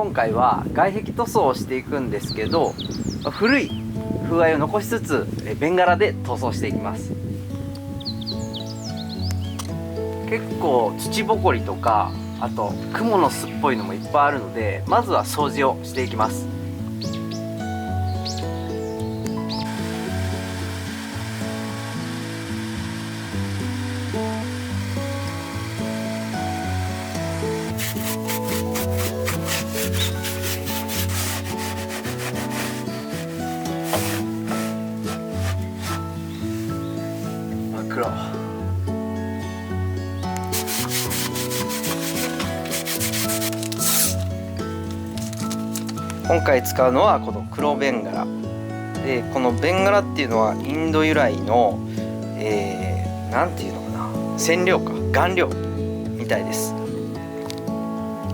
今回は外壁塗装をしていくんですけど、古い風合いを残しつつベンガラで塗装していきます。結構土ぼこりとか、あと蜘蛛の巣っぽいのもいっぱいあるので、まずは掃除をしていきます。真っ黒。今回使うのはこの黒ベンガラで、このベンガラっていうのはインド由来のなんていうのかな、染料か顔料みたいです。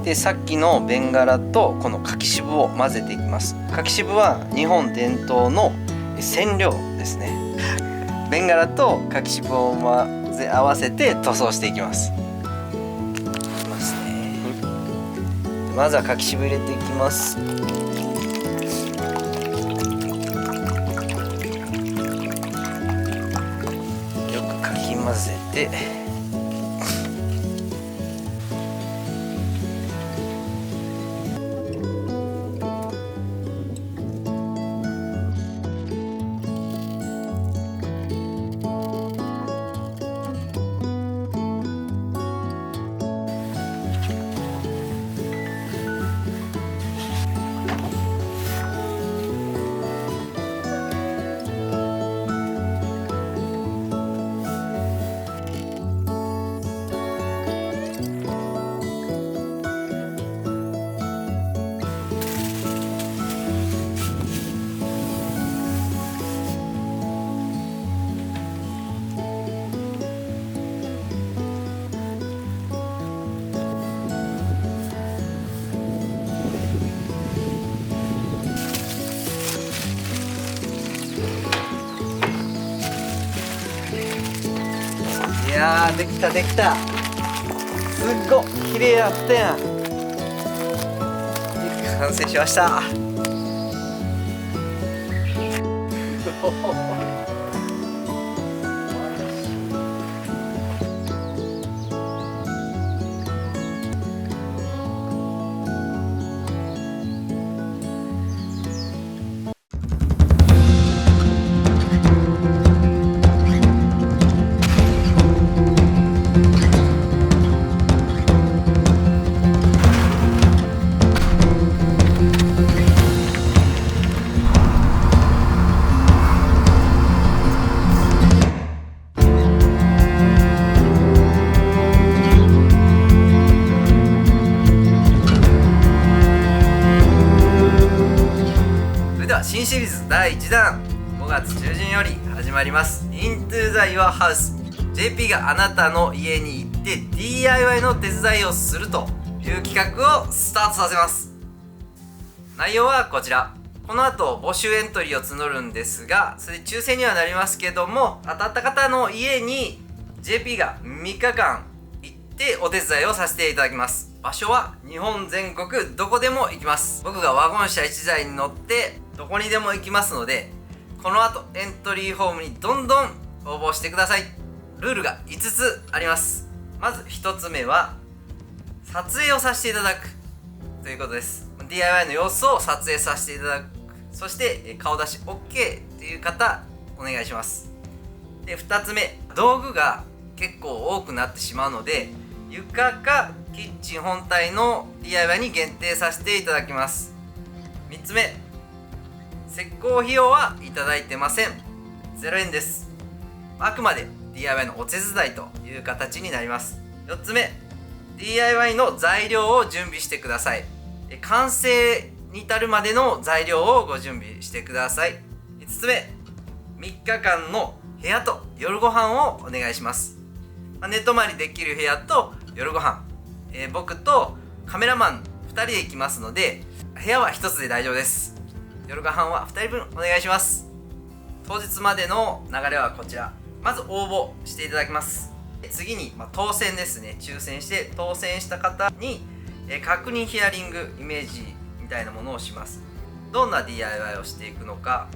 でさっきのベンガラとこの柿渋を混ぜていきます。柿渋は日本伝統の染料ですね。ベンガラと柿渋を混ぜ合わせて塗装していきます。まずは柿渋入れていきます。よくかき混ぜて、いやー、できたできた。すっごい綺麗やったやん。完成しました。新シリーズ第1弾、5月中旬より始まります Into the Your House。 JP があなたの家に行って DIY の手伝いをするという企画をスタートさせます。内容はこちら。この後募集エントリーを募るんですが、それ抽選にはなりますけども、当たった方の家に JP が3日間行ってお手伝いをさせていただきます。場所は日本全国どこでも行きます。僕がワゴン車1台に乗ってどこにでも行きますので、この後エントリーフォームにどんどん応募してください。ルールが5つあります。まず1つ目は撮影をさせていただくということです。 DIY の様子を撮影させていただく。そして顔出し OK っていう方お願いします。で2つ目、道具が結構多くなってしまうので、床かキッチン本体の DIY に限定させていただきます。3つ目、施工費用はいただいてません。0円です。あくまで DIY のお手伝いという形になります。4つ目、 DIY の材料を準備してください。完成に至るまでの材料をご準備してください。5つ目、3日間の部屋と夜ご飯をお願いします。寝泊まりできる部屋と夜ご飯、僕とカメラマン2人で行きますので、部屋は1つで大丈夫です。夜ご飯は2人分お願いします。当日までの流れはこちら。まず応募していただきます。次に、当選ですね。抽選して当選した方に、確認ヒアリングイメージみたいなものをします。どんな DIY をしていくのか、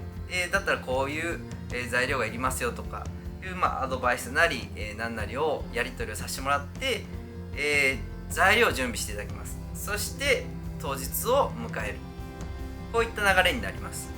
だったらこういう、材料がいりますよとかいう、アドバイスなり、何なりをやり取りをさせてもらって、材料を準備していただきます。そして当日を迎える、こういった流れになります。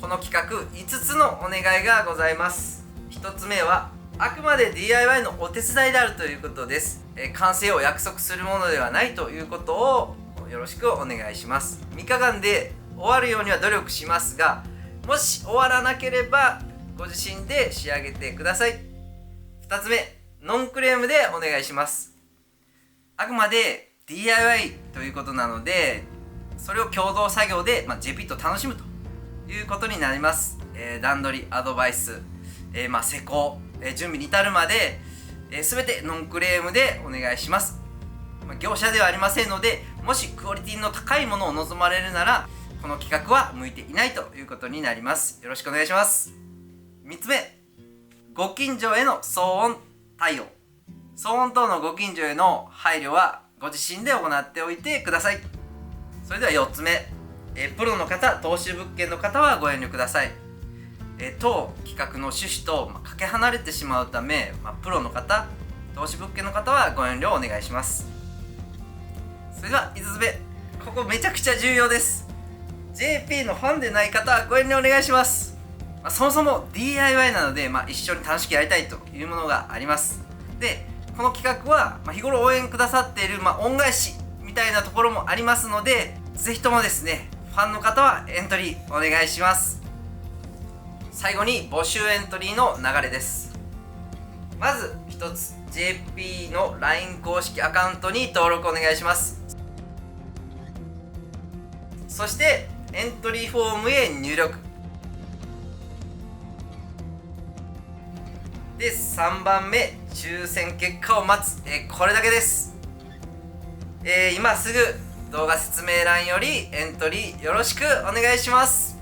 この企画5つのお願いがございます。1つ目はあくまで DIY のお手伝いであるということです。完成を約束するものではないということをよろしくお願いします。3日間で終わるようには努力しますが、もし終わらなければご自身で仕上げてください。2つ目、ノンクレームでお願いします。あくまで DIY ということなので、それを共同作業で、JP と楽しむということになります。段取り、アドバイス、施工、準備に至るまで、全てノンクレームでお願いします。業者ではありませんので、もしクオリティの高いものを望まれるなら、この企画は向いていないということになります。よろしくお願いします。3つ目、ご近所への騒音対応。騒音等のご近所への配慮はご自身で行っておいてください。それでは4つ目、プロの方、投資物件の方はご遠慮ください。当企画の趣旨とかけ離れてしまうため、プロの方、投資物件の方はご遠慮をお願いします。それでは5つ目、ここめちゃくちゃ重要です。 JP のファンでない方はご遠慮お願いします。そもそも DIY なので、一緒に楽しくやりたいというものがあります。で、この企画は、日頃応援くださっている、恩返しみたいなところもありますので、ぜひともですね、ファンの方はエントリーお願いします。最後に募集エントリーの流れです。まず1つ、 JP の LINE 公式アカウントに登録お願いします。そしてエントリーフォームへ入力で、3番目、抽選結果を待つ、これだけです。今すぐ動画説明欄よりエントリーよろしくお願いします。